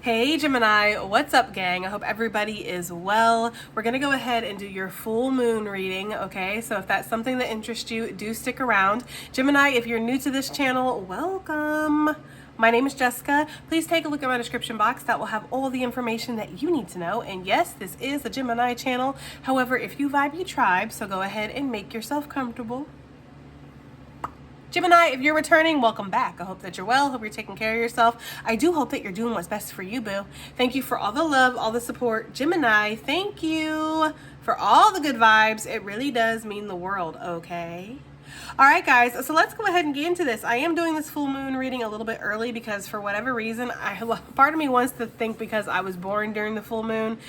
Hey Gemini, what's up gang? I hope everybody is well. We're gonna go ahead and do your full moon reading, okay? So if that's something that interests you, do stick around. Gemini, if you're new to this channel, welcome. My name is Jessica. Please take a look at my description box. That will have all the information that you need to know. And yes, this is a Gemini channel. However, if you vibe, you tribe, so go ahead and make yourself comfortable. Gemini, if you're returning, welcome back. I hope that you're well. Hope you're taking care of yourself. I do hope that you're doing what's best for you, boo. Thank you for all the love, all the support. Gemini, thank you for all the good vibes. It really does mean the world, okay? All right, guys, so let's go ahead and get into this. I am doing this full moon reading a little bit early because for whatever reason, part of me wants to think because I was born during the full moon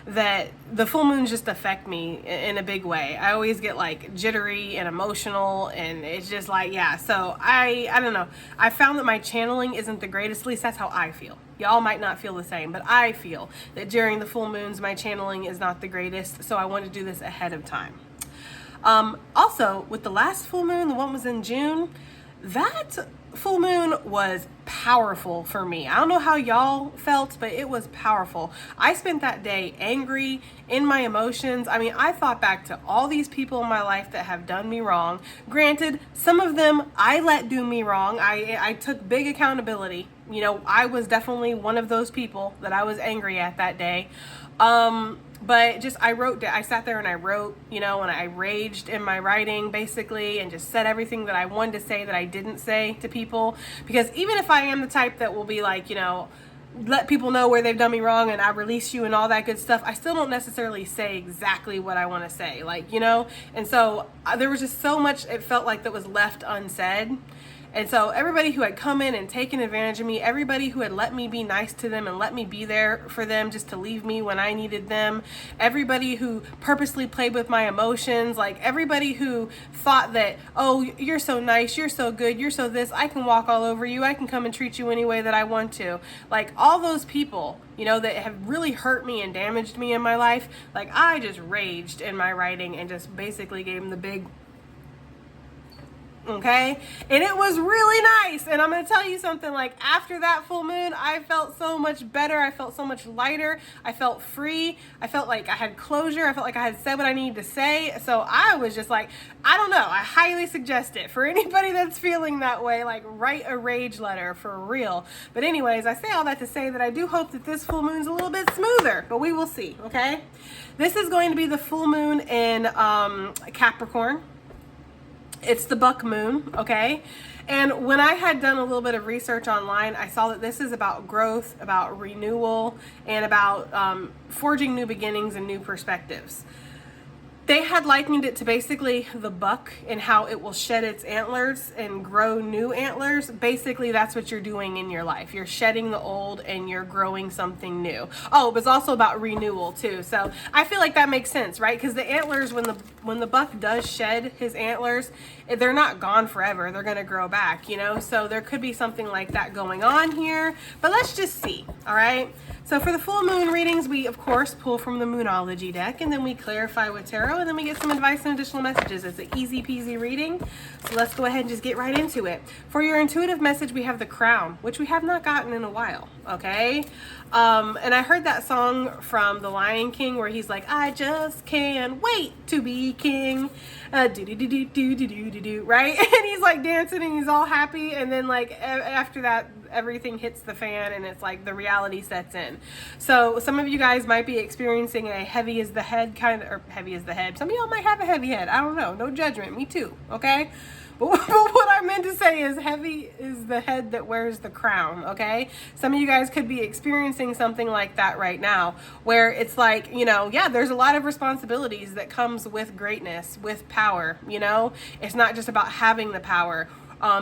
that the full moons just affect me in a big way. I always get like jittery and emotional, and it's just like, yeah. So I don't know. I found that my channeling isn't the greatest. At least that's how I feel. Y'all might not feel the same, but I feel that during the full moons, my channeling is not the greatest. So I want to do this ahead of time. Also, with the last full moon, the one was in June, that full moon was powerful for me. I don't know how y'all felt, but it was powerful. I spent that day angry, in my emotions. I mean, I thought back to all these people in my life that have done me wrong. Granted, some of them I let do me wrong. I took big accountability. You know, I was definitely one of those people that I was angry at that day. But just, I sat there and I wrote, you know, and I raged in my writing basically and just said everything that I wanted to say that I didn't say to people. Because even if I am the type that will be like, you know, let people know where they've done me wrong and I release you and all that good stuff, I still don't necessarily say exactly what I want to say, like, you know. And so there was just so much, it felt like, that was left unsaid. And so everybody who had come in and taken advantage of me, everybody who had let me be nice to them and let me be there for them just to leave me when I needed them, everybody who purposely played with my emotions, like everybody who thought that, oh, you're so nice, you're so good, you're so this, I can walk all over you, I can come and treat you any way that I want to. Like all those people, you know, that have really hurt me and damaged me in my life, like I just raged in my writing and just basically gave them the big okay, and it was really nice. And I'm gonna tell you something, like after that full moon, I felt so much better. I felt so much lighter. I felt free. I felt like I had closure. I felt like I had said what I needed to say. So I was just like, I don't know, I highly suggest it for anybody that's feeling that way. Like, write a rage letter for real. But anyways, I say all that to say that I do hope that this full moon's a little bit smoother, but we will see. Okay, this is going to be the full moon in Capricorn. It's the buck moon, okay? And when I had done a little bit of research online, I saw that this is about growth, about renewal, and about forging new beginnings and new perspectives. They had likened it to basically the buck and how it will shed its antlers and grow new antlers. Basically, that's what you're doing in your life. You're shedding the old and you're growing something new. Oh, but it's also about renewal too. So I feel like that makes sense, right? Because the antlers, when the buck does shed his antlers, they're not gone forever. They're going to grow back, you know? So there could be something like that going on here. But let's just see, all right? So for the full moon readings, we of course pull from the Moonology deck, and then we clarify with tarot, and then we get some advice and additional messages. It's an easy peasy reading. So let's go ahead and just get right into it. For your intuitive message, we have the Crown, which we have not gotten in a while, okay? And I heard that song from The Lion King where he's like, I just can't wait to be king. Do, right? And he's like dancing and he's all happy, and then like after that everything hits the fan and it's like the reality sets in. So some of you guys might be experiencing a heavy as the head kind of, or heavy as the head. Some of y'all might have a heavy head. I don't know. No judgment. Me too. Okay? But what I meant to say is heavy is the head that wears the crown, okay? Some of you guys could be experiencing something like that right now, where it's like, you know, yeah, there's a lot of responsibilities that comes with greatness, with power, you know? It's not just about having the power.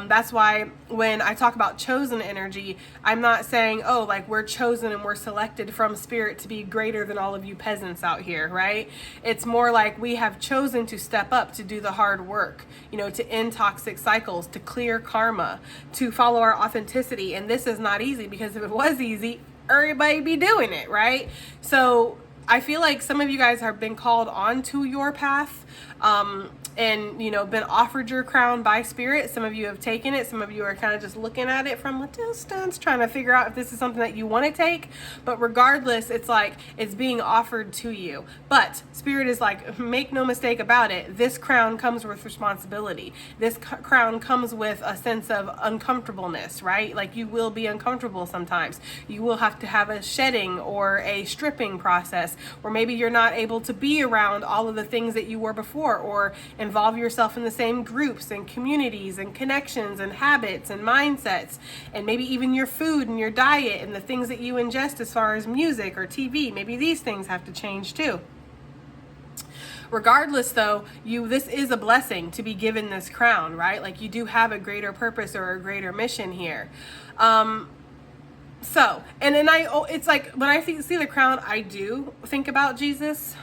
That's why when I talk about chosen energy, I'm not saying, oh, like we're chosen and we're selected from spirit to be greater than all of you peasants out here, right? It's more like we have chosen to step up, to do the hard work, you know, to end toxic cycles, to clear karma, to follow our authenticity. And this is not easy, because if it was easy, everybody be doing it, right? So I feel like some of you guys have been called onto your path. and, you know, been offered your crown by spirit. Some of you have taken it. Some of you are kind of just looking at it from a distance, trying to figure out if this is something that you want to take. But regardless, it's like it's being offered to you. But spirit is like, make no mistake about it, this crown comes with responsibility. This crown comes with a sense of uncomfortableness, right? Like, you will be uncomfortable sometimes. You will have to have a shedding or a stripping process, or maybe you're not able to be around all of the things that you were before, or involve yourself in the same groups and communities and connections and habits and mindsets, and maybe even your food and your diet and the things that you ingest as far as music or TV. Maybe these things have to change too. Regardless though, this is a blessing to be given this crown, right? Like, you do have a greater purpose or a greater mission here. So, and then it's like, when I see the crown, I do think about Jesus.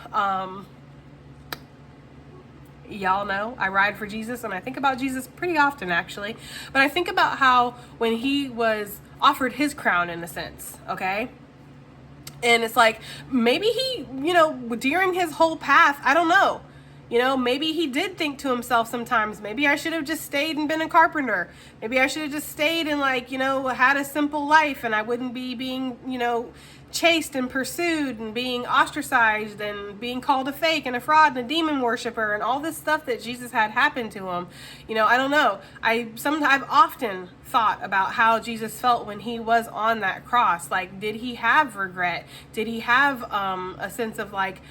Y'all know I ride for Jesus, and I think about Jesus pretty often, actually. But I think about how when he was offered his crown, in a sense, okay? And it's like, maybe he, you know, during his whole path, I don't know, you know, maybe he did think to himself sometimes, maybe I should have just stayed and been a carpenter. Maybe I should have just stayed and, like, you know, had a simple life, and I wouldn't be being, you know, chased and pursued and being ostracized and being called a fake and a fraud and a demon worshiper and all this stuff that Jesus had happen to him. You know, I don't know. I've often thought about how Jesus felt when he was on that cross. Like, did he have regret? Did he have a sense of like,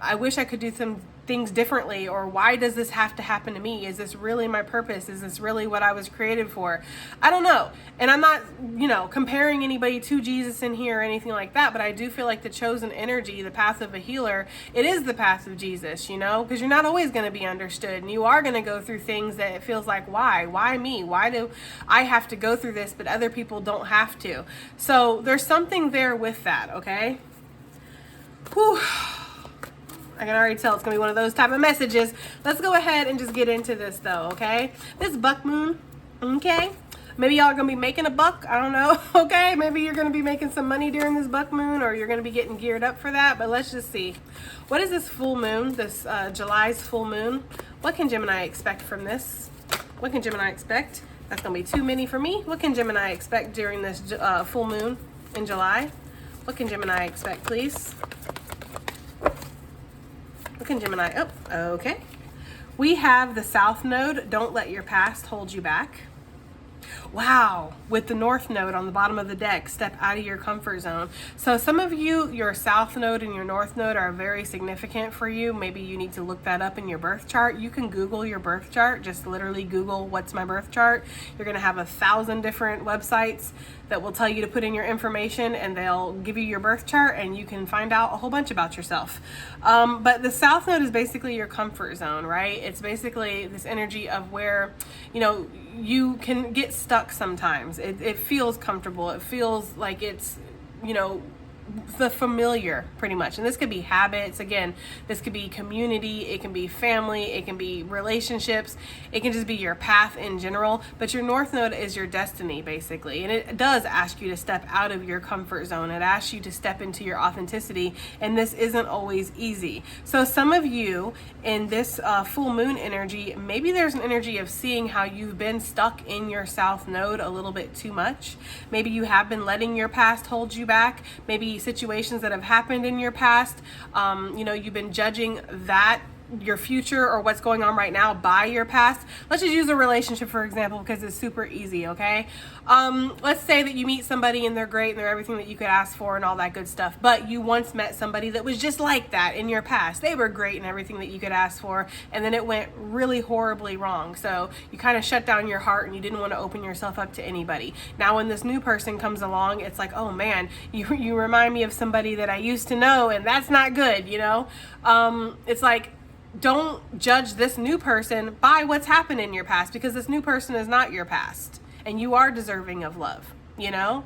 I wish I could do some things differently, or why does this have to happen to me? Is this really my purpose? Is this really what I was created for? I don't know. And I'm not, you know, comparing anybody to Jesus in here or anything like that, but I do feel like the chosen energy, the path of a healer, it is the path of Jesus, you know, because you're not always going to be understood, and you are going to go through things that it feels like, why me? Why do I have to go through this, but other people don't have to? So there's something there with that, okay? Whew. I can already tell it's going to be one of those type of messages. Let's go ahead and just get into this though, okay? This buck moon, okay? Maybe y'all are going to be making a buck. I don't know, okay? Maybe you're going to be making some money during this buck moon, or you're going to be getting geared up for that. But let's just see. What is this full moon, this July's full moon? What can Gemini expect from this? What can Gemini expect? That's going to be too many for me. What can Gemini expect during this full moon in July? What can Gemini expect, please? What can Gemini? Oh, okay. We have the South Node. Don't let your past hold you back. Wow, with the North Node on the bottom of the deck, step out of your comfort zone. So some of you, your South Node and your North Node are very significant for you. Maybe you need to look that up in your birth chart. You can Google your birth chart. Just literally Google what's my birth chart. You're going to have 1,000 different websites that will tell you to put in your information, and they'll give you your birth chart, and you can find out a whole bunch about yourself. But the South Node is basically your comfort zone, right? It's basically this energy of where, you know, you can get stuck sometimes. It feels comfortable. It feels like it's, you know, the familiar, pretty much. And this could be habits. Again, this could be community. It can be family. It can be relationships. It can just be your path in general. But your North Node is your destiny, basically. And it does ask you to step out of your comfort zone. It asks you to step into your authenticity. And this isn't always easy. So some of you in this full moon energy, maybe there's an energy of seeing how you've been stuck in your South Node a little bit too much. Maybe you have been letting your past hold you back. Maybe situations that have happened in your past, you know, you've been judging that, your future, or what's going on right now by your past. Let's just use a relationship, for example, because it's super easy, okay? Let's say that you meet somebody and they're great and they're everything that you could ask for and all that good stuff, but you once met somebody that was just like that in your past. They were great and everything that you could ask for, and then it went really horribly wrong. So you kind of shut down your heart and you didn't want to open yourself up to anybody. Now when this new person comes along, it's like, oh man, you remind me of somebody that I used to know, and that's not good, you know? It's like, don't judge this new person by what's happened in your past, because this new person is not your past, and you are deserving of love, you know?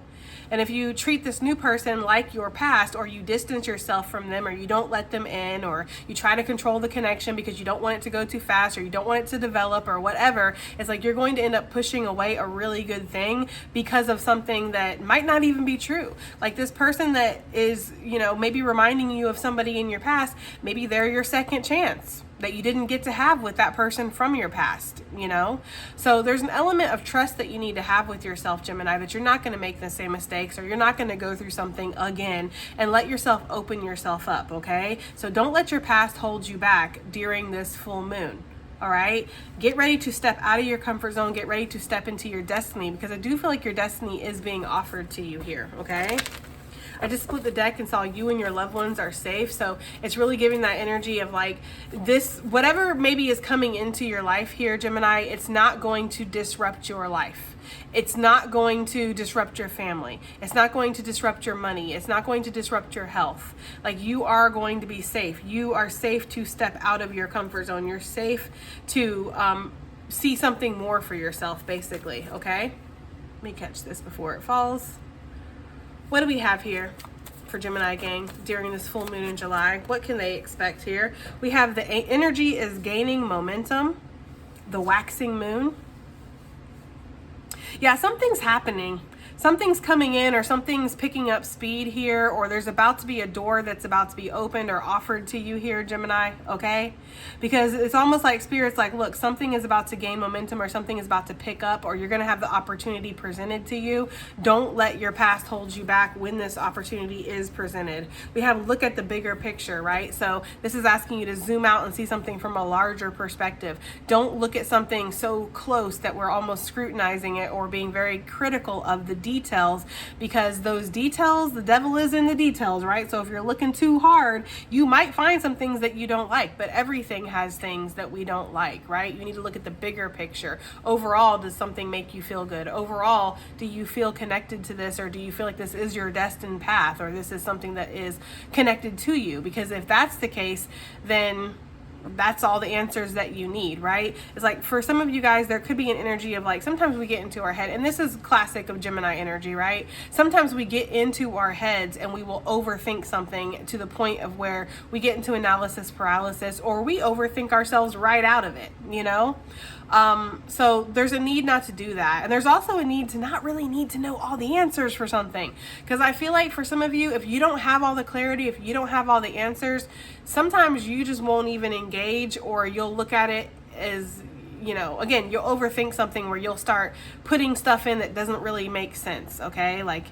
And if you treat this new person like your past, or you distance yourself from them, or you don't let them in, or you try to control the connection because you don't want it to go too fast, or you don't want it to develop, or whatever, it's like you're going to end up pushing away a really good thing because of something that might not even be true. Like this person that is, you know, maybe reminding you of somebody in your past, maybe they're your second chance. that you didn't get to have with that person from your past, you know? So there's an element of trust that you need to have with yourself, Gemini, that you're not going to make the same mistakes, or you're not going to go through something again, and let yourself open yourself up, okay? So don't let your past hold you back during this full moon. All right, get ready to step out of your comfort zone. Get ready to step into your destiny, because I do feel like your destiny is being offered to you here, okay? I just split the deck and saw you and your loved ones are safe. So it's really giving that energy of like this, whatever maybe is coming into your life here, Gemini, it's not going to disrupt your life. It's not going to disrupt your family. It's not going to disrupt your money. It's not going to disrupt your health. Like, you are going to be safe. You are safe to step out of your comfort zone. You're safe to see something more for yourself, basically, okay? Let me catch this before it falls. What do we have here for Gemini gang during this full moon in July? What can they expect here? We have the energy is gaining momentum, the waxing moon. Yeah, something's happening. Something's coming in, or something's picking up speed here, or there's about to be a door that's about to be opened or offered to you here, Gemini, okay? Because it's almost like Spirit's like, look, something is about to gain momentum, or something is about to pick up, or you're going to have the opportunity presented to you. Don't let your past hold you back when this opportunity is presented. We have look at the bigger picture, right? So this is asking you to zoom out and see something from a larger perspective. Don't look at something so close that we're almost scrutinizing it or being very critical of the details, because those details, the devil is in the details, right? So if you're looking too hard, you might find some things that you don't like, but everything has things that we don't like, right? You need to look at the bigger picture. Overall, does something make you feel good? Overall, do you feel connected to this, or do you feel like this is your destined path, or this is something that is connected to you? Because if that's the case, then that's all the answers that you need, right? It's like, for some of you guys, there could be an energy of like, sometimes we get into our head, and this is classic of Gemini energy, right? Sometimes we get into our heads and we will overthink something to the point of where we get into analysis paralysis, or we overthink ourselves right out of it, you know? So there's a need not to do that. And there's also a need to not really need to know all the answers for something. Because I feel like for some of you, if you don't have all the clarity, if you don't have all the answers, sometimes you just won't even engage, or you'll look at it as, you know, again, you'll overthink something where you'll start putting stuff in that doesn't really make sense, okay? Like,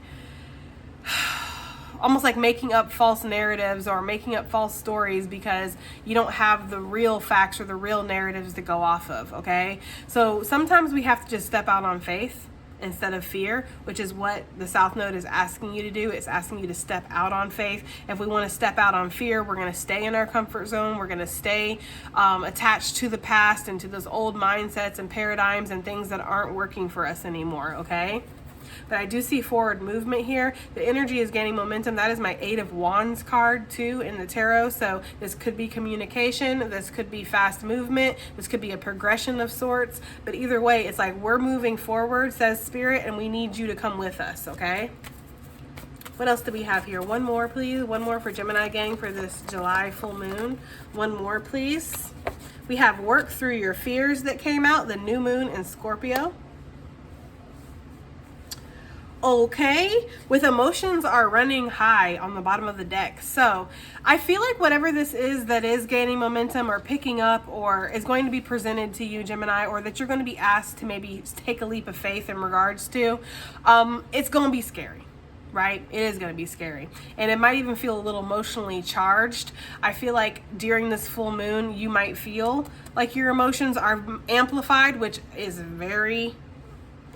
almost like making up false narratives or making up false stories because you don't have the real facts or the real narratives to go off of, okay? So sometimes we have to just step out on faith instead of fear, which is what the South Node is asking you to do. It's asking you to step out on faith. If we want to step out on fear, we're going to stay in our comfort zone. We're going to stay attached to the past and to those old mindsets and paradigms and things that aren't working for us anymore, okay? But I do see forward movement here. The energy is gaining momentum. That is my 8 of Wands card too in the tarot. So this could be communication. This could be fast movement. This could be a progression of sorts. But either way, it's like we're moving forward, says Spirit, and we need you to come with us, okay? What else do we have here? One more, please. One more for Gemini gang for this July full moon. One more, please. We have work through your fears that came out, the new moon in Scorpio. Okay, with emotions are running high on the bottom of the deck. So I feel like whatever this is that is gaining momentum or picking up or is going to be presented to you, Gemini, or that you're going to be asked to maybe take a leap of faith in regards to, it's going to be scary. Right? It is going to be scary. And it might even feel a little emotionally charged. I feel like during this full moon, you might feel like your emotions are amplified, which is very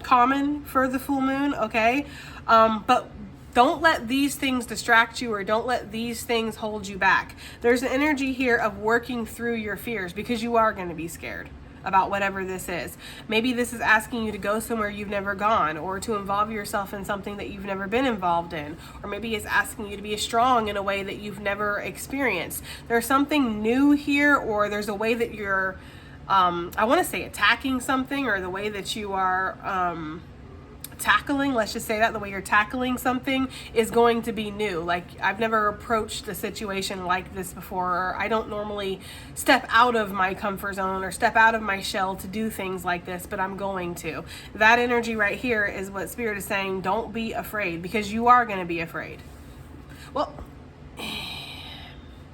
common for the full moon, okay? But don't let these things distract you, or don't let these things hold you back. There's an energy here of working through your fears, because you are going to be scared about whatever this is. Maybe this is asking you to go somewhere you've never gone, or to involve yourself in something that you've never been involved in, or maybe it's asking you to be strong in a way that you've never experienced. There's something new here, or there's a way that you're I want to say attacking something, or the way that you are tackling, let's just say that, the way you're tackling something is going to be new. Like, I've never approached a situation like this before, or I don't normally step out of my comfort zone or step out of my shell to do things like this, but I'm going to. That energy right here is what Spirit is saying. Don't be afraid, because you are going to be afraid. Well,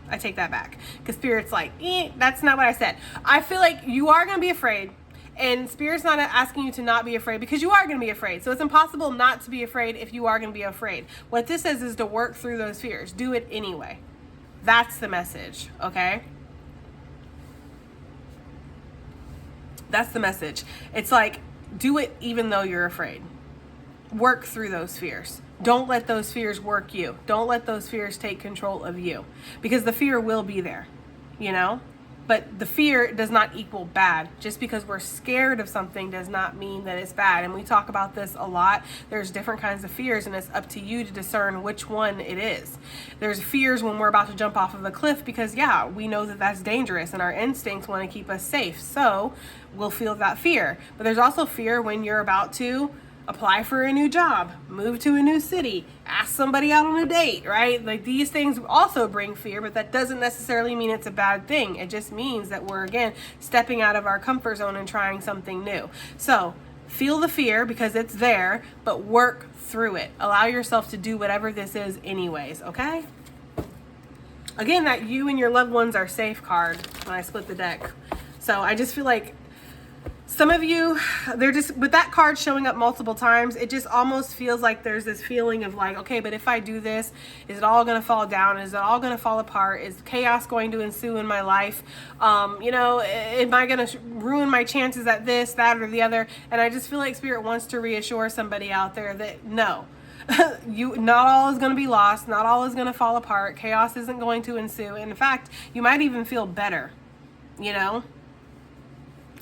I take that back, because Spirit's like, that's not what I said. I feel like you are going to be afraid, and Spirit's not asking you to not be afraid, because you are going to be afraid. So it's impossible not to be afraid if you are going to be afraid. What this says is to work through those fears. Do it anyway. That's the message, okay? That's the message. It's like, do it even though you're afraid. Work through those fears. Don't let those fears work you. Don't let those fears take control of you, because the fear will be there, you know? But the fear does not equal bad. Just because we're scared of something does not mean that it's bad. And we talk about this a lot. There's different kinds of fears, and it's up to you to discern which one it is. There's fears when we're about to jump off of a cliff, because yeah, we know that that's dangerous and our instincts want to keep us safe. So we'll feel that fear. But there's also fear when you're about to apply for a new job, move to a new city, ask somebody out on a date, right? Like, these things also bring fear, but that doesn't necessarily mean it's a bad thing. It just means that we're, again, stepping out of our comfort zone and trying something new. So feel the fear because it's there, but work through it. Allow yourself to do whatever this is anyways, okay? Again, that you and your loved ones are safe card when I split the deck. So I just feel like some of you, they're just, with that card showing up multiple times, it just almost feels like there's this feeling of like, okay, but if I do this, is it all going to fall down? Is it all going to fall apart? Is chaos going to ensue in my life? You know, am I going to ruin my chances at this, that, or the other? And I just feel like Spirit wants to reassure somebody out there that no, not all is going to be lost. Not all is going to fall apart. Chaos isn't going to ensue. In fact, you might even feel better, you know?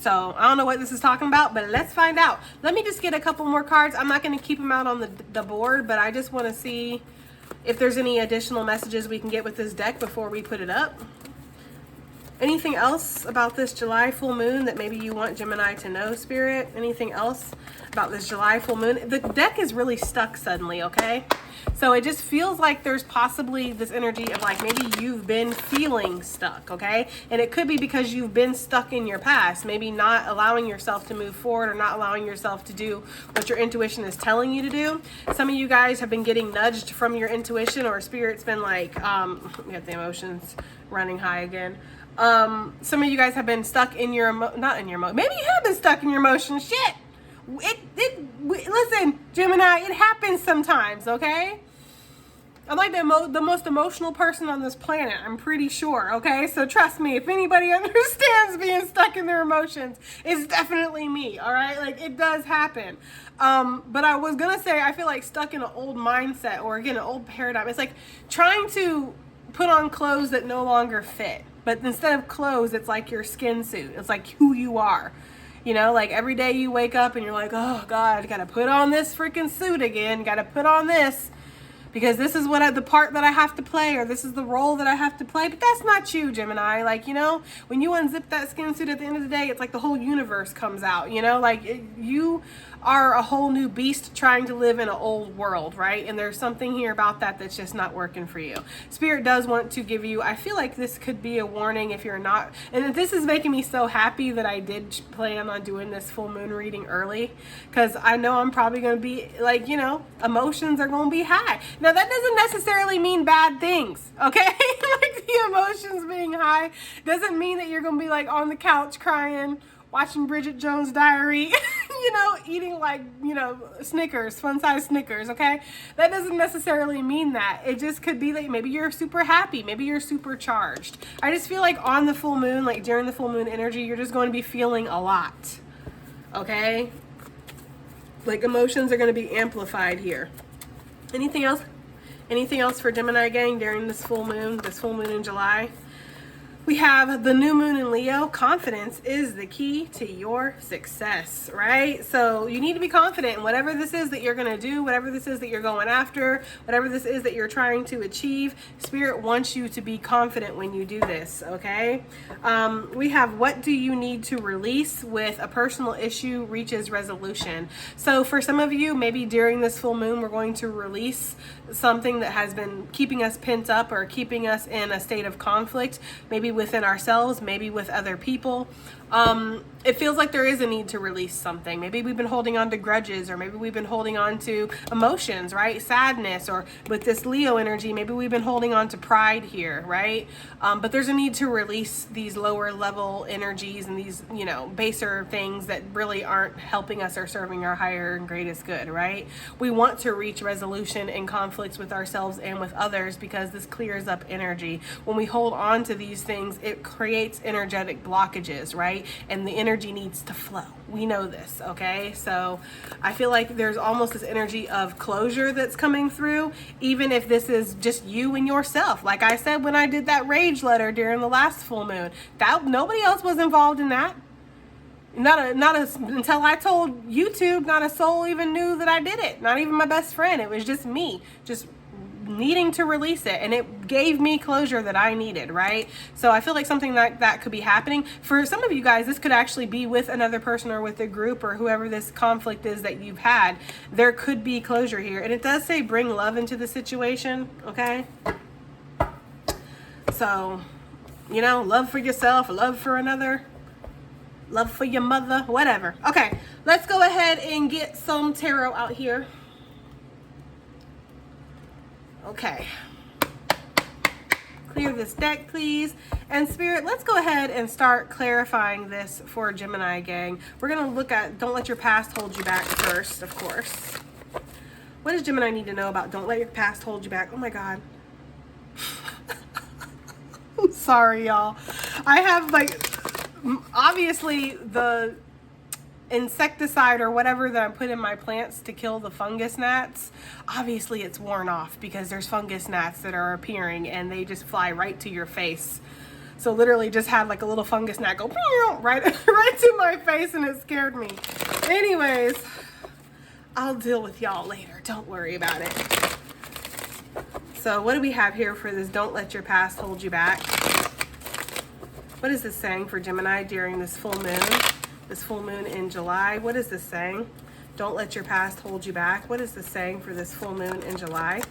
So I don't know what this is talking about, but let's find out. Let me just get a couple more cards. I'm not going to keep them out on the board, but I just want to see if there's any additional messages we can get with this deck before we put it up. Anything else about this July full moon that maybe you want Gemini to know, Spirit? Anything else about this July full moon? The deck is really stuck suddenly, okay? So it just feels like there's possibly this energy of like maybe you've been feeling stuck, okay? And it could be because you've been stuck in your past, maybe not allowing yourself to move forward or not allowing yourself to do what your intuition is telling you to do. Some of you guys have been getting nudged from your intuition, or Spirit's been like, we have the emotions running high again. Some of you guys have been stuck in your, maybe you have been stuck in your emotions. Shit. Listen, Gemini, it happens sometimes, okay? I'm like the most emotional person on this planet, I'm pretty sure, okay? So trust me, if anybody understands being stuck in their emotions, it's definitely me, all right? Like, it does happen. But I was gonna say, I feel like stuck in an old mindset, or again, an old paradigm. It's like trying to put on clothes that no longer fit. But instead of clothes, it's like your skin suit. It's like who you are. You know, like every day you wake up and you're like, oh God, I gotta put on this freaking suit again. Gotta put on this because this is the part that I have to play, or this is the role that I have to play. But that's not you, Gemini. Like, you know, when you unzip that skin suit at the end of the day, it's like the whole universe comes out, you know, like you are a whole new beast trying to live in an old world, right? And there's something here about that that's just not working for you. Spirit does want to give you, I feel like this could be a warning if you're not, and this is making me so happy that I did plan on doing this full moon reading early, because I know I'm probably going to be like, you know, emotions are going to be high. Now that doesn't necessarily mean bad things, okay? Like the emotions being high doesn't mean that you're going to be like on the couch crying, watching Bridget Jones' Diary, you know, eating like, you know, Snickers, fun-sized Snickers, okay? That doesn't necessarily mean that. It just could be like maybe you're super happy, maybe you're super charged. I just feel like on the full moon, like during the full moon energy, you're just going to be feeling a lot, okay? Like emotions are going to be amplified here. Anything else? Anything else for Gemini gang during this full moon in July? We have the new moon in Leo. Confidence is the key to your success, right? So you need to be confident in whatever this is that you're going to do, whatever this is that you're going after, whatever this is that you're trying to achieve. Spirit wants you to be confident when you do this, okay? We have what do you need to release with a personal issue reaches resolution. So for some of you, maybe during this full moon, we're going to release something that has been keeping us pent up or keeping us in a state of conflict, maybe within ourselves, maybe with other people. it feels like there is a need to release something. Maybe we've been holding on to grudges, or maybe we've been holding on to emotions, right? Sadness, or with this Leo energy, maybe we've been holding on to pride here, right? But there's a need to release these lower level energies and these, you know, baser things that really aren't helping us or serving our higher and greatest good, right? We want to reach resolution in conflicts with ourselves and with others because this clears up energy. When we hold on to these things, it creates energetic blockages, right? And the energy needs to flow. We know this, okay? So I feel like there's almost this energy of closure that's coming through, even if this is just you and yourself. Like I said when I did that rage letter during the last full moon, that nobody else was involved in that. Until I told YouTube, not a soul even knew that I did it. Not even my best friend. It was just me, just needing to release it, and it gave me closure that I needed, right? So I feel like something like that could be happening for some of you guys. This could actually be with another person or with a group or whoever this conflict is that you've had. There could be closure here, and it does say bring love into the situation, okay? So, you know, love for yourself, love for another, love for your mother, whatever. Okay, let's go ahead and get some tarot out here. Okay, clear this deck, please. And Spirit, let's go ahead and start clarifying this for Gemini gang. We're going to look at don't let your past hold you back first, of course. What does Gemini need to know about don't let your past hold you back? Oh my God. I'm sorry, y'all. I have, like, obviously the insecticide or whatever that I put in my plants to kill the fungus gnats, obviously it's worn off because there's fungus gnats that are appearing and they just fly right to your face. So literally just had like a little fungus gnat go right to my face, and it scared me. Anyways, I'll deal with y'all later. Don't worry about it. So what do we have here for this don't let your past hold you back? What is this saying for Gemini during this full moon? This full moon in July. What is this saying? Don't let your past hold you back. What is this saying for this full moon in July?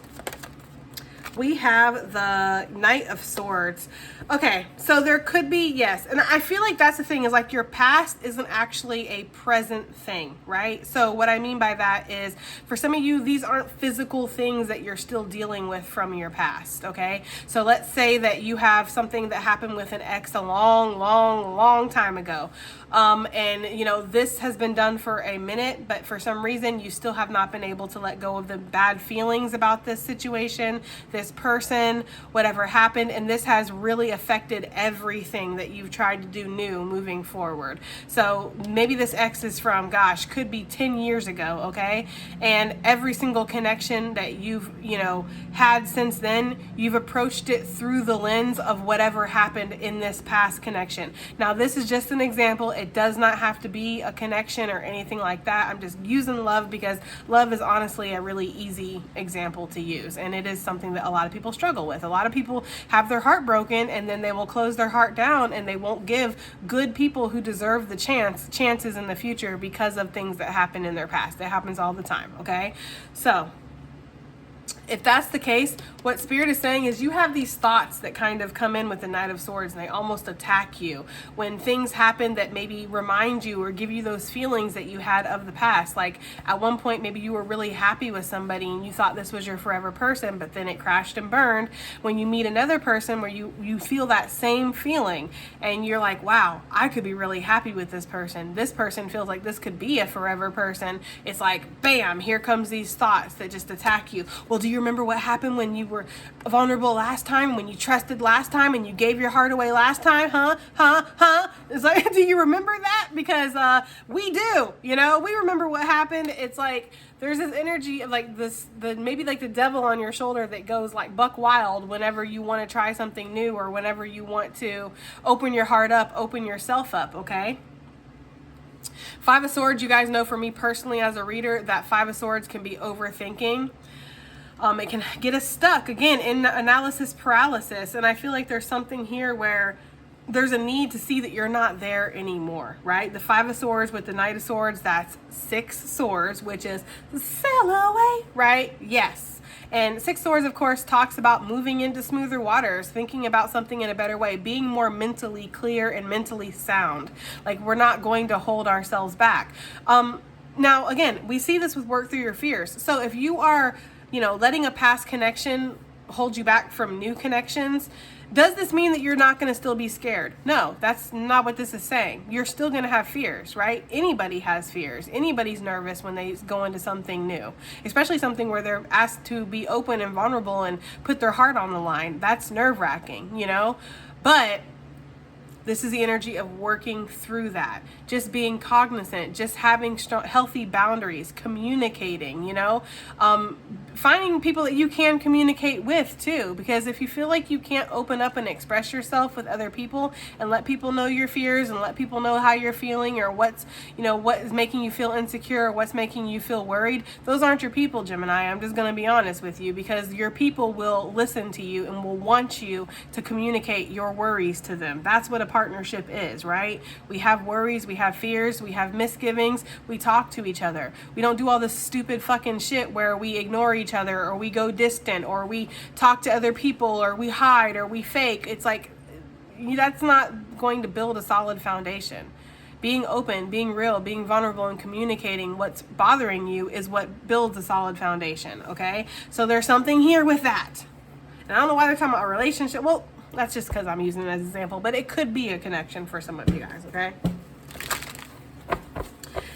We have the Knight of Swords. Okay, so there could be, yes. And I feel like that's the thing, is like your past isn't actually a present thing, right? So what I mean by that is for some of you, these aren't physical things that you're still dealing with from your past, okay? So let's say that you have something that happened with an ex a long time ago. And you know, this has been done for a minute, but for some reason you still have not been able to let go of the bad feelings about this situation, this person, whatever happened. And this has really affected everything that you've tried to do new moving forward. So maybe this ex is from, gosh, could be 10 years ago, okay? And every single connection that you've, you know, had since then, you've approached it through the lens of whatever happened in this past connection. Now, this is just an example. It does not have to be a connection or anything like that. I'm just using love because love is honestly a really easy example to use. And it is something that a lot of people struggle with. A lot of people have their heart broken and then they will close their heart down and they won't give good people who deserve the chances in the future because of things that happened in their past. It happens all the time, okay? So if that's the case, what Spirit is saying is you have these thoughts that kind of come in with the Knight of Swords and they almost attack you when things happen that maybe remind you or give you those feelings that you had of the past. Like at one point, maybe you were really happy with somebody and you thought this was your forever person, but then it crashed and burned. When you meet another person where you feel that same feeling and you're like, wow, I could be really happy with this person. This person feels like this could be a forever person. It's like, bam, here comes these thoughts that just attack you. Well, do you remember what happened when you were vulnerable last time, when you trusted last time and you gave your heart away last time? It's like, do you remember that? Because we do, you know, we remember what happened. It's like there's this energy of like this, maybe like the devil on your shoulder that goes like buck wild whenever you want to try something new or whenever you want to open your heart up, open yourself up, okay? Five of Swords, you guys know for me personally as a reader, that Five of Swords can be overthinking. It can get us stuck, again, in analysis paralysis. And I feel like there's something here where there's a need to see that you're not there anymore, right? The Five of Swords with the Knight of Swords, that's 6 swords, which is sail away, right? Yes. And Six Swords, of course, talks about moving into smoother waters, thinking about something in a better way, being more mentally clear and mentally sound. Like, we're not going to hold ourselves back. Now, again, we see this with work through your fears. So if you are, letting a past connection hold you back from new connections, does this mean that you're not going to still be scared? No, that's not what this is saying. You're still going to have fears, right? Anybody has fears. Anybody's nervous when they go into something new, especially something where they're asked to be open and vulnerable and put their heart on the line. That's nerve-wracking, But this is the energy of working through that, just being cognizant, just having healthy boundaries, communicating, finding people that you can communicate with too, because if you feel like you can't open up and express yourself with other people and let people know your fears and let people know how you're feeling, or what is making you feel insecure, or what's making you feel worried, those aren't your people, Gemini. I'm just going to be honest with you, because your people will listen to you and will want you to communicate your worries to them. That's what a partnership is, right? We have worries, we have fears, we have misgivings, we talk to each other. We don't do all this stupid fucking shit where we ignore each other, or we go distant, or we talk to other people, or we hide, or we fake. It's like, that's not going to build a solid foundation. Being open, being real, being vulnerable, and communicating what's bothering you is what builds a solid foundation, okay? So there's something here with that. And I don't know why they're talking about a relationship. Well, that's just because I'm using it as an example, but it could be a connection for some of you guys, okay?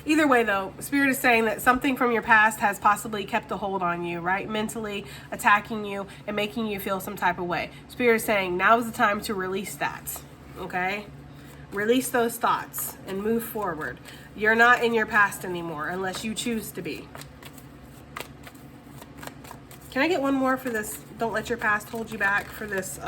Either way, though, Spirit is saying that something from your past has possibly kept a hold on you, right? Mentally attacking you and making you feel some type of way. Spirit is saying now is the time to release that, okay? Release those thoughts and move forward. You're not in your past anymore unless you choose to be. Can I get one more for this? Don't let your past hold you back for this.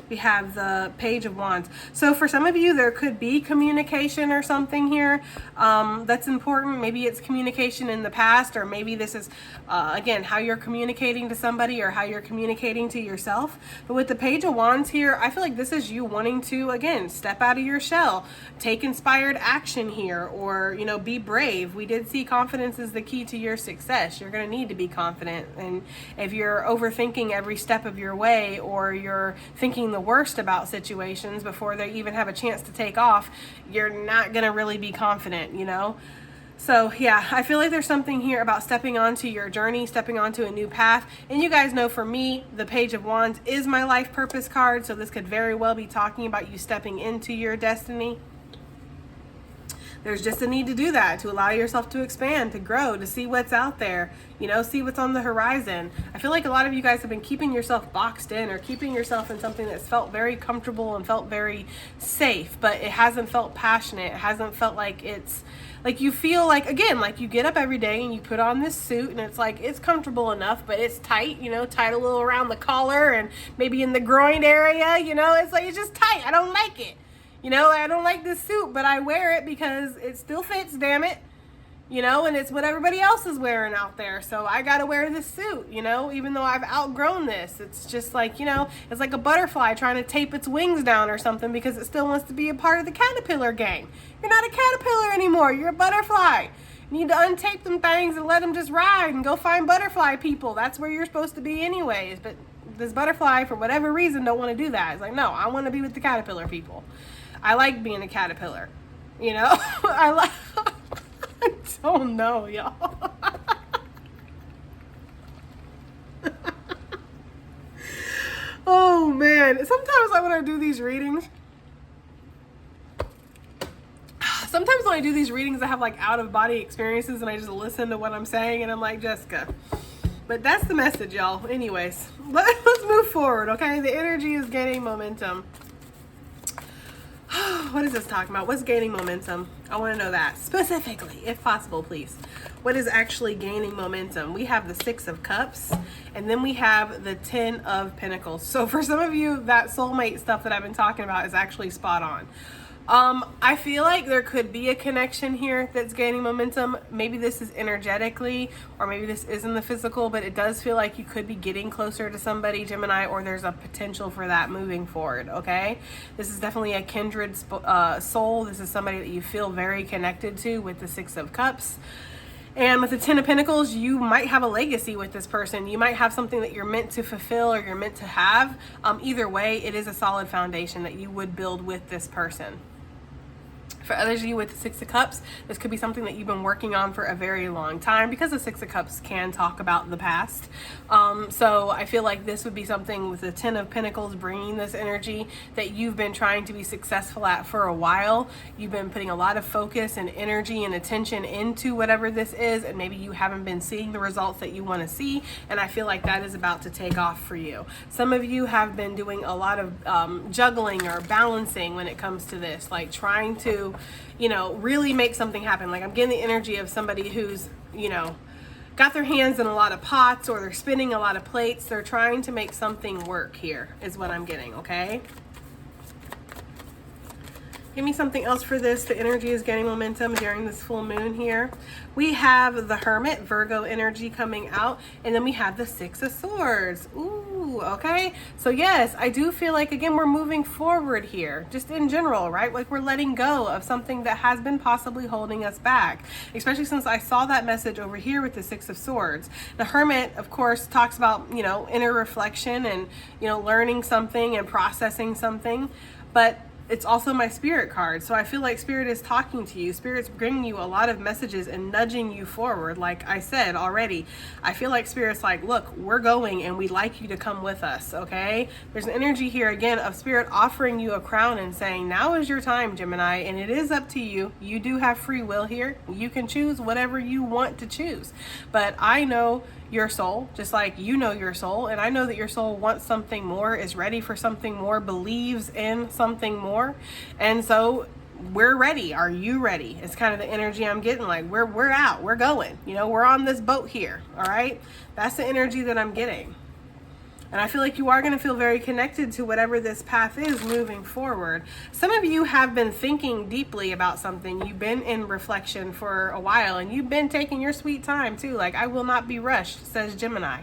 We have the Page of Wands. So for some of you, there could be communication or something here that's important. Maybe it's communication in the past, or maybe this is, again, how you're communicating to somebody or how you're communicating to yourself. But with the Page of Wands here, I feel like this is you wanting to, again, step out of your shell, take inspired action here, or, be brave. We did see confidence is the key to your success. You're going to need to be confident. And if you're overthinking every step of your way, or you're thinking the worst about situations before they even have a chance to take off, you're not going to really be confident, So yeah, I feel like there's something here about stepping onto your journey, stepping onto a new path. And you guys know, for me, the Page of Wands is my life purpose card. So this could very well be talking about you stepping into your destiny. There's just a need to do that, to allow yourself to expand, to grow, to see what's out there, see what's on the horizon. I feel like a lot of you guys have been keeping yourself boxed in, or keeping yourself in something that's felt very comfortable and felt very safe, but it hasn't felt passionate. It hasn't felt like it's, like you feel like, again, like you get up every day and you put on this suit and it's like, it's comfortable enough, but it's tight, tight a little around the collar and maybe in the groin area, it's like, it's just tight. I don't like it. I don't like this suit, but I wear it because it still fits, damn it. And it's what everybody else is wearing out there. So I got to wear this suit, even though I've outgrown this. It's just like, it's like a butterfly trying to tape its wings down or something because it still wants to be a part of the caterpillar gang. You're not a caterpillar anymore. You're a butterfly. You need to untape them things and let them just ride and go find butterfly people. That's where you're supposed to be anyways. But this butterfly, for whatever reason, don't want to do that. It's like, no, I want to be with the caterpillar people. I like being a caterpillar, I don't know, y'all. Oh man, sometimes when I do these readings, I have like out of body experiences and I just listen to what I'm saying and I'm like, Jessica. But that's the message, y'all. Anyways, let's move forward, okay? The energy is gaining momentum. What is this talking about? What's gaining momentum? I want to know that specifically, if possible, please. What is actually gaining momentum? We have the Six of Cups, and then we have the Ten of Pentacles. So for some of you, that soulmate stuff that I've been talking about is actually spot on. I feel like there could be a connection here that's gaining momentum. Maybe this is energetically, or maybe this is in the physical, but it does feel like you could be getting closer to somebody, Gemini, or there's a potential for that moving forward, okay? This is definitely a kindred soul. This is somebody that you feel very connected to with the Six of Cups. And with the Ten of Pentacles, you might have a legacy with this person. You might have something that you're meant to fulfill or you're meant to have. Either way, it is a solid foundation that you would build with this person. For others of you with the Six of Cups, this could be something that you've been working on for a very long time, because the Six of Cups can talk about the past. So I feel like this would be something with the Ten of Pentacles bringing this energy that you've been trying to be successful at for a while. You've been putting a lot of focus and energy and attention into whatever this is, and maybe you haven't been seeing the results that you want to see, and I feel like that is about to take off for you. Some of you have been doing a lot of juggling or balancing when it comes to this, like trying to, you know, really make something happen. Like I'm getting the energy of somebody who's, you know, got their hands in a lot of pots, or they're spinning a lot of plates. They're trying to make something work here is what I'm getting, okay? Give me something else for this. The energy is gaining momentum during this full moon here. We have the Hermit, Virgo energy coming out, and then we have the Six of Swords. Ooh, okay. So yes, I do feel like, again, we're moving forward here, just in general, right? Like we're letting go of something that has been possibly holding us back, especially since I saw that message over here with the Six of Swords. The Hermit, of course, talks about, you know, inner reflection and, you know, learning something and processing something, but it's also my Spirit card. So I feel like Spirit is talking to you. Spirit's bringing you a lot of messages and nudging you forward. Like I said already, I feel like Spirit's like, look, we're going and we'd like you to come with us, okay? There's an energy here, again, of Spirit offering you a crown and saying, now is your time, Gemini, and it is up to you. You do have free will here. You can choose whatever you want to choose. But I know your soul, just like you know your soul, and I know that your soul wants something more, is ready for something more, believes in something more, and so we're ready. Are you ready? It's kind of the energy I'm getting. Like we're out, we're going, you know, we're on this boat here. All right, that's the energy that I'm getting. And I feel like you are going to feel very connected to whatever this path is moving forward. Some of you have been thinking deeply about something. You've been in reflection for a while, and you've been taking your sweet time too. Like, I will not be rushed, says Gemini.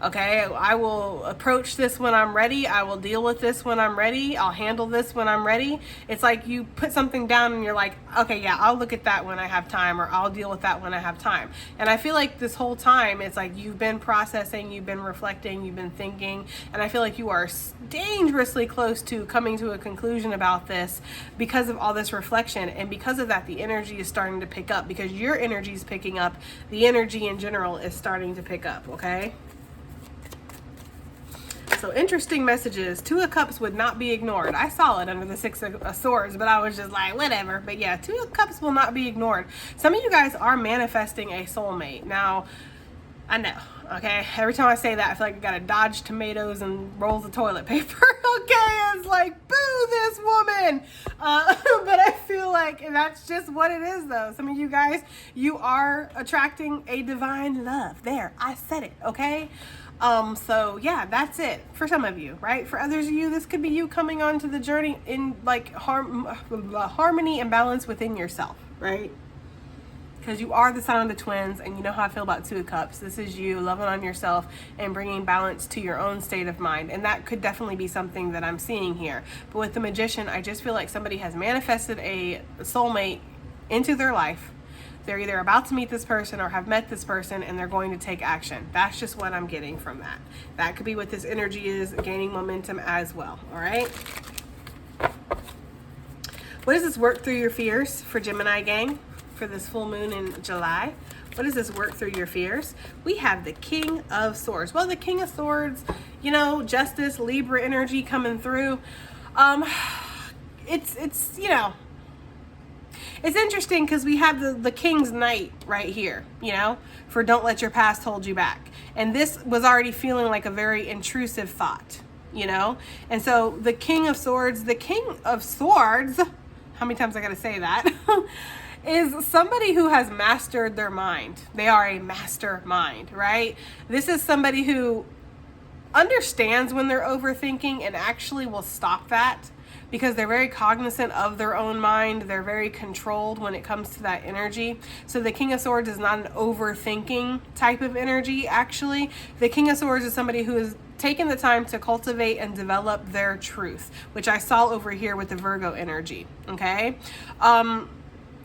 Okay, I will approach this when I'm ready. I will deal with this when I'm ready. I'll handle this when I'm ready. It's like you put something down and you're like, okay, yeah, I'll look at that when I have time, or I'll deal with that when I have time. And I feel like this whole time, it's like you've been processing, you've been reflecting, you've been thinking, and I feel like you are dangerously close to coming to a conclusion about this because of all this reflection. And because of that, the energy is starting to pick up. Because your energy is picking up, the energy in general is starting to pick up, okay? So interesting messages. Two of Cups would not be ignored. I saw it under the Six of Swords, but I was just like, whatever. But yeah, Two of Cups will not be ignored. Some of you guys are manifesting a soulmate. Now, I know, okay? Every time I say that, I feel like I gotta dodge tomatoes and rolls of toilet paper, okay? It's like, boo this woman! But I feel like that's just what it is, though. Some of you guys, you are attracting a divine love. There, I said it, okay? So yeah, that's it for some of you, right? For others of you, this could be you coming on to the journey in like harmony and balance within yourself, right? Because you are the sign of the twins, and you know how I feel about Two of Cups. This is you loving on yourself and bringing balance to your own state of mind. And that could definitely be something that I'm seeing here. But with the Magician, I just feel like somebody has manifested a soulmate into their life. They're either about to meet this person or have met this person, and they're going to take action. That's just what I'm getting from that. That could be what this energy is, gaining momentum as well, all right? What does this work through your fears for Gemini gang for this full moon in July? What does this work through your fears? We have the King of Swords. Well, the King of Swords, you know, justice, Libra energy coming through. It's you know, it's interesting because we have the King's Knight right here, you know, for don't let your past hold you back. And this was already feeling like a very intrusive thought, you know? And so the King of Swords, how many times I gotta say that, is somebody who has mastered their mind. They are a mastermind, right? This is somebody who understands when they're overthinking and actually will stop that, because they're very cognizant of their own mind. They're very controlled when it comes to that energy. So the King of Swords is not an overthinking type of energy, actually. The King of Swords is somebody who has taken the time to cultivate and develop their truth, which I saw over here with the Virgo energy, okay?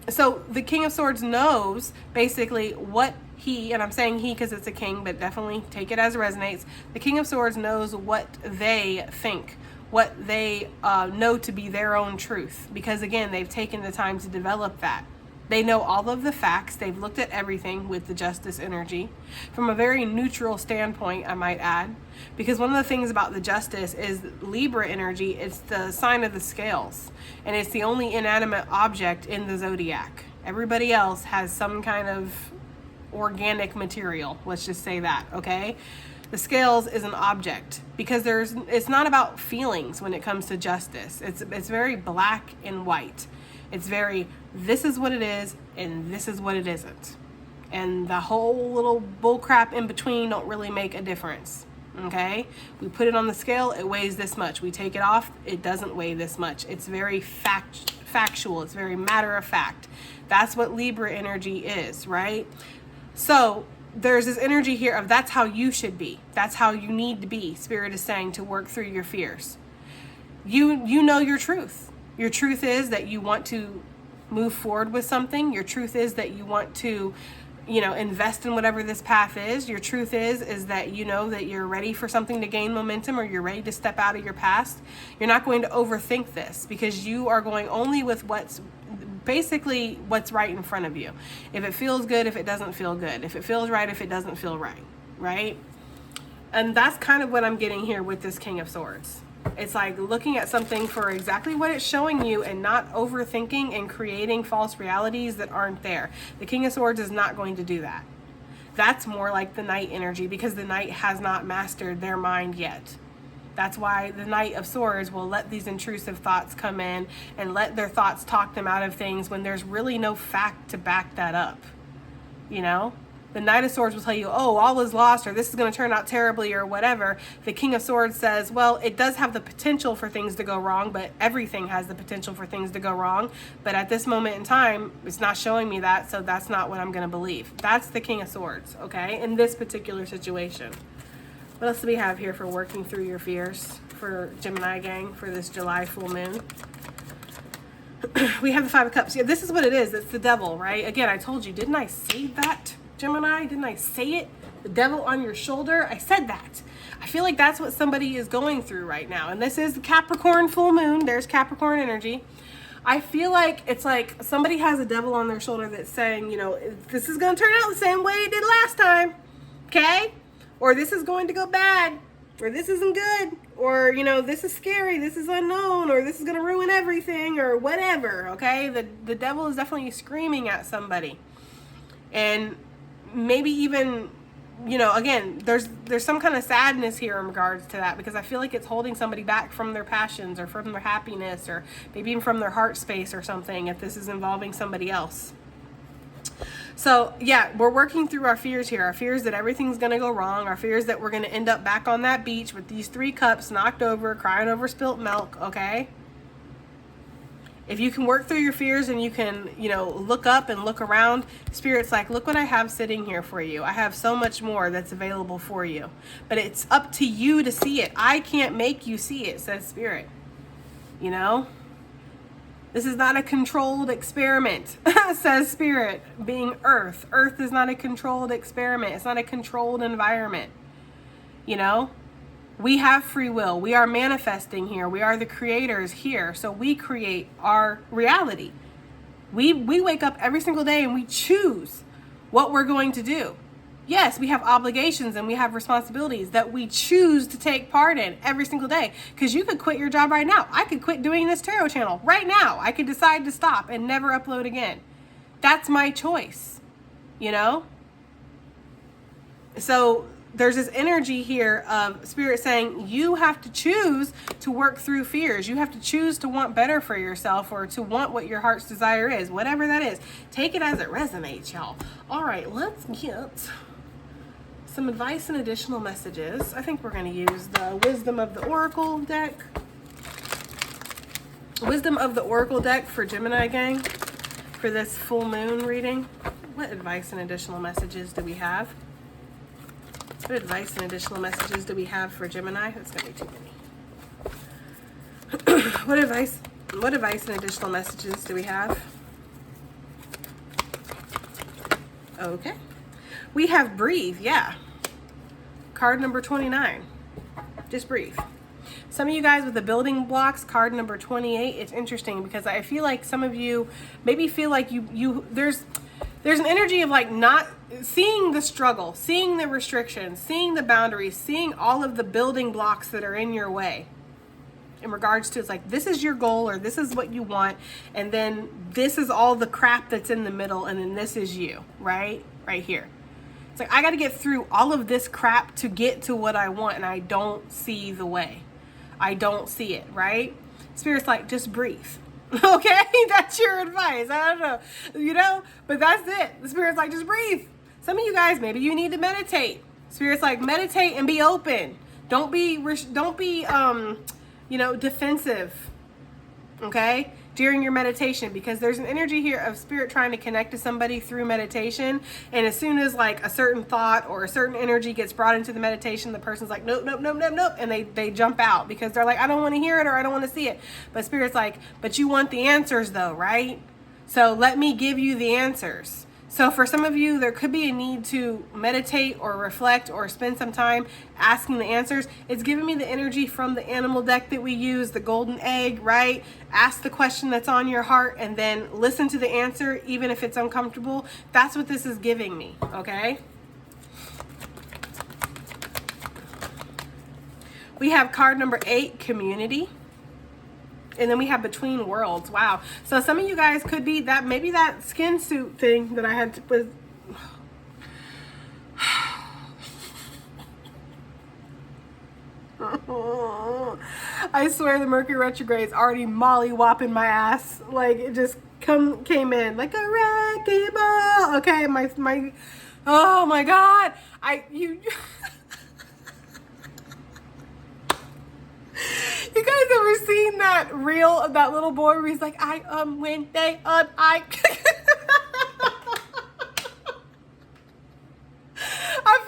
So the King of Swords knows basically what he, and I'm saying he because it's a king, but definitely take it as it resonates. The King of Swords knows what they think, what they know to be their own truth, because again, they've taken the time to develop that. They know all of the facts. They've looked at everything with the Justice energy from a very neutral standpoint, I might add, because one of the things about the Justice is Libra energy. It's the sign of the scales, and it's the only inanimate object in the zodiac. Everybody else has some kind of organic material. Let's just say that, okay? The scales is an object because it's not about feelings when it comes to justice. It's very black and white. It's very, this is what it is and this is what it isn't. And the whole little bullcrap in between don't really make a difference. Okay? We put it on the scale, it weighs this much. We take it off, it doesn't weigh this much. It's very factual. It's very matter of fact. That's what Libra energy is, right? So there's this energy here of that's how you should be. That's how you need to be, Spirit is saying, to work through your fears. You know your truth. Your truth is that you want to move forward with something. Your truth is that you want to, invest in whatever this path is. Your truth is that you know that you're ready for something to gain momentum, or you're ready to step out of your past. You're not going to overthink this because you are going only with what's right in front of you. If it feels good, if it doesn't feel good, if it feels right, if it doesn't feel right, right? And that's kind of what I'm getting here with this King of Swords. It's like looking at something for exactly what it's showing you and not overthinking and creating false realities that aren't there. The King of Swords is not going to do that. That's more like the Knight energy, because the Knight has not mastered their mind yet. That's why the Knight of Swords will let these intrusive thoughts come in and let their thoughts talk them out of things when there's really no fact to back that up. The Knight of Swords will tell you, oh, all is lost, or this is going to turn out terribly, or whatever. The King of Swords says, well, it does have the potential for things to go wrong, but everything has the potential for things to go wrong. But at this moment in time, it's not showing me that, so that's not what I'm going to believe. That's the King of Swords, okay, in this particular situation. What else do we have here for working through your fears for Gemini gang for this July full moon? We have the Five of Cups. Yeah, this is what it is. It's the devil, right? Again, I told you, didn't I say that? Gemini, didn't I say it? The devil on your shoulder. I said that. I feel like that's what somebody is going through right now. And this is the Capricorn full moon. There's Capricorn energy. I feel like it's like somebody has a devil on their shoulder that's saying, this is going to turn out the same way it did last time. Okay? Or this is going to go bad. Or this isn't good. Or, this is scary. This is unknown. Or this is going to ruin everything. Or whatever. Okay? The devil is definitely screaming at somebody. And maybe even, again, there's some kind of sadness here in regards to that, because I feel like it's holding somebody back from their passions or from their happiness, or maybe even from their heart space or something, if this is involving somebody else. So yeah, we're working through our fears here. Our fears that everything's going to go wrong. Our fears that we're going to end up back on that beach with these 3 cups knocked over, crying over spilt milk, okay? If you can work through your fears and you can, look up and look around, Spirit's like, look what I have sitting here for you. I have so much more that's available for you. But it's up to you to see it. I can't make you see it, says Spirit. This is not a controlled experiment, says Spirit, being Earth. Earth is not a controlled experiment. It's not a controlled environment. We have free will. We are manifesting here. We are the creators here. So we create our reality. We wake up every single day and we choose what we're going to do. Yes, we have obligations and we have responsibilities that we choose to take part in every single day. Because you could quit your job right now. I could quit doing this tarot channel right now. I could decide to stop and never upload again. That's my choice, So there's this energy here of Spirit saying you have to choose to work through fears. You have to choose to want better for yourself, or to want what your heart's desire is, whatever that is. Take it as it resonates, y'all. All right, let's get some advice and additional messages. I think we're going to use the Wisdom of the Oracle deck. Wisdom of the Oracle deck for Gemini gang for this full moon reading. What advice and additional messages do we have? What advice and additional messages do we have for Gemini? That's going to be too many. What advice and additional messages do we have? Okay. We have breathe, yeah. Card number 29. Just breathe. Some of you guys with the building blocks, card number 28, it's interesting because I feel like some of you maybe feel like there's an energy of like not seeing the struggle, seeing the restrictions, seeing the boundaries, seeing all of the building blocks that are in your way. In regards to, it's like, this is your goal or this is what you want, and then this is all the crap that's in the middle, and then this is you, right here. It's like, I got to get through all of this crap to get to what I want, and I don't see the way. I don't see it, right? Spirit's like, just breathe. Okay, that's your advice. I don't know, but that's it. The Spirit's like, just breathe. Some of you guys, maybe you need to meditate. Spirit's like, meditate and be open. Don't be defensive, okay, during your meditation, because there's an energy here of Spirit trying to connect to somebody through meditation. And as soon as like a certain thought or a certain energy gets brought into the meditation, the person's like, nope, nope, nope, nope, nope. And they jump out because they're like, I don't want to hear it or I don't want to see it. But Spirit's like, but you want the answers though, right? So let me give you the answers. So for some of you, there could be a need to meditate or reflect or spend some time asking the answers. It's giving me the energy from the animal deck that we use, the golden egg, right? Ask the question that's on your heart and then listen to the answer, even if it's uncomfortable. That's what this is giving me, okay? We have card number 8, community. And then we have between worlds. Wow. So some of you guys could be that, maybe that skin suit thing that I had to, was, I swear the Mercury retrograde is already molly-whopping my ass. Like, it just came in like a wrecking ball. Okay, my oh my God. You guys ever seen that reel of that little boy where he's like, when they I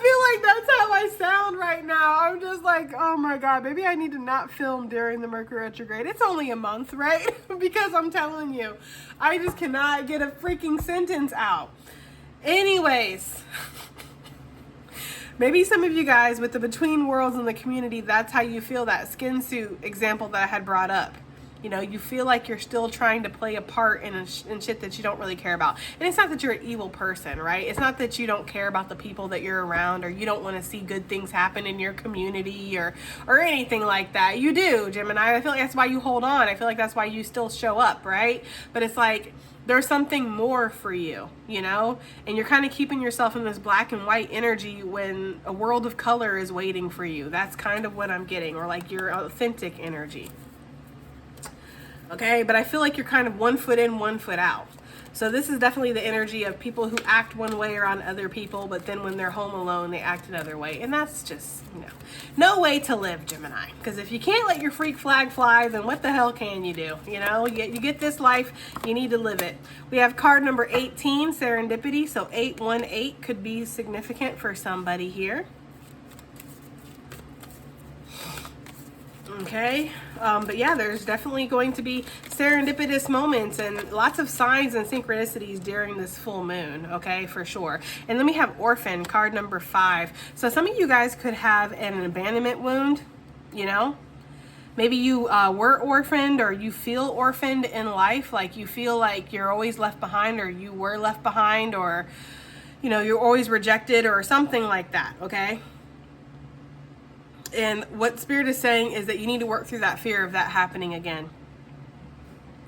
feel like that's how I sound right now. I'm just like, oh my God, maybe I need to not film during the Mercury retrograde. It's only a month, right? Because I'm telling you, I just cannot get a freaking sentence out. Anyways, maybe some of you guys with the between worlds in the community, that's how you feel, that skin suit example that I had brought up. You know, you feel like you're still trying to play a part in shit that you don't really care about. And it's not that you're an evil person, right? It's not that you don't care about the people that you're around or you don't want to see good things happen in your community or anything like that. You do, Gemini. I feel like that's why you hold on. I feel like that's why you still show up, right? But it's like, there's something more for you, you know? And you're kind of keeping yourself in this black and white energy when a world of color is waiting for you. That's kind of what I'm getting, or like your authentic energy. Okay, but I feel like you're kind of 1 foot in, 1 foot out. So this is definitely the energy of people who act one way around other people, but then when they're home alone, they act another way. And that's just, no way to live, Gemini. Because if you can't let your freak flag fly, then what the hell can you do? You know, you get this life, you need to live it. We have card number 18, serendipity. So 818 could be significant for somebody here. Okay, but yeah, there's definitely going to be serendipitous moments and lots of signs and synchronicities during this full moon, okay, for sure. And then we have orphan, card number 5. So some of you guys could have an abandonment wound, you know? Maybe you were orphaned or you feel orphaned in life, like you feel like you're always left behind or you were left behind or, you know, you're always rejected or something like that, okay? And what Spirit is saying is that you need to work through that fear of that happening again.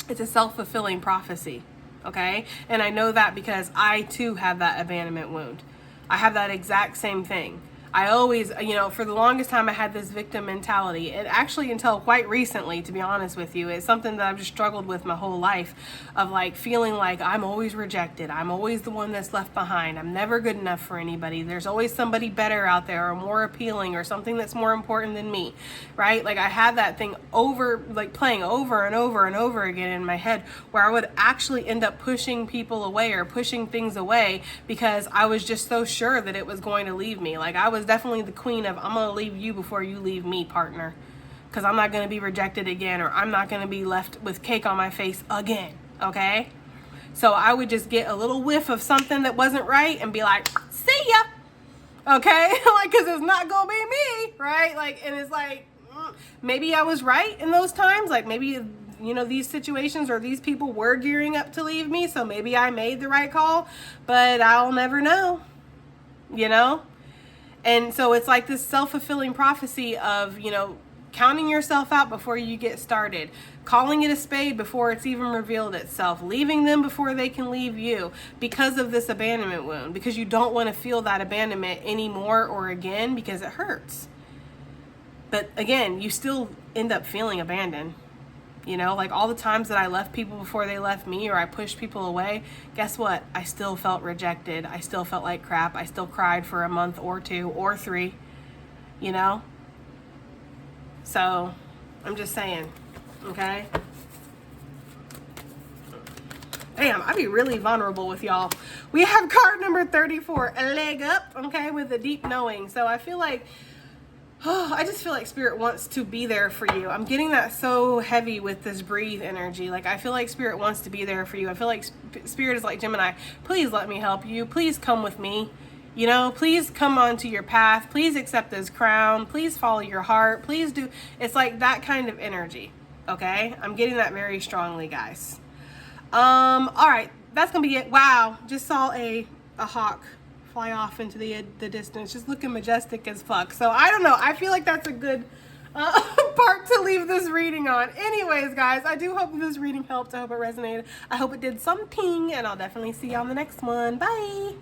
It's a self-fulfilling prophecy, okay? And I know that because I too have that abandonment wound. I have that exact same thing. I always, you know, for the longest time I had this victim mentality. And actually until quite recently, to be honest with you, it's something that I've just struggled with my whole life, of like feeling like I'm always rejected. I'm always the one that's left behind. I'm never good enough for anybody. There's always somebody better out there or more appealing or something that's more important than me, right? Like I had that thing playing over and over and over again in my head, where I would actually end up pushing people away or pushing things away because I was just so sure that it was going to leave me. Like I was definitely the queen of, I'm going to leave you before you leave me, partner, because I'm not going to be rejected again, or I'm not going to be left with cake on my face again, okay? So I would just get a little whiff of something that wasn't right and be like, see ya. Okay? Like, because it's not going to be me, right? Like, and it's like, maybe I was right in those times. Like, maybe, you know, these situations or these people were gearing up to leave me. So maybe I made the right call, but I'll never know, you know? And so it's like this self-fulfilling prophecy of, you know, counting yourself out before you get started, calling it a spade before it's even revealed itself, leaving them before they can leave you because of this abandonment wound, because you don't want to feel that abandonment anymore or again because it hurts. But again, you still end up feeling abandoned. You know, like all the times that I left people before they left me, or I pushed people away, guess what? I still felt rejected. I still felt like crap. I still cried for a month or 2 or 3, you know? So, I'm just saying, okay? Damn, I be really vulnerable with y'all. We have card number 34, a leg up, okay, with a deep knowing. So I feel like, I just feel like Spirit wants to be there for you. I'm getting that so heavy with this breathe energy. Like, I feel like Spirit wants to be there for you. I feel like Spirit is like, Gemini, please let me help you. Please come with me. You know, please come onto your path. Please accept this crown. Please follow your heart. Please do. It's like that kind of energy. Okay? I'm getting that very strongly, guys. All right. That's going to be it. Wow. Just saw a hawk fly off into the distance, just looking majestic as fuck. So I don't know, I feel like that's a good part to leave this reading on. Anyways, guys, I do hope this reading helped. I hope it resonated. I hope it did something, and I'll definitely see you on the next one. Bye.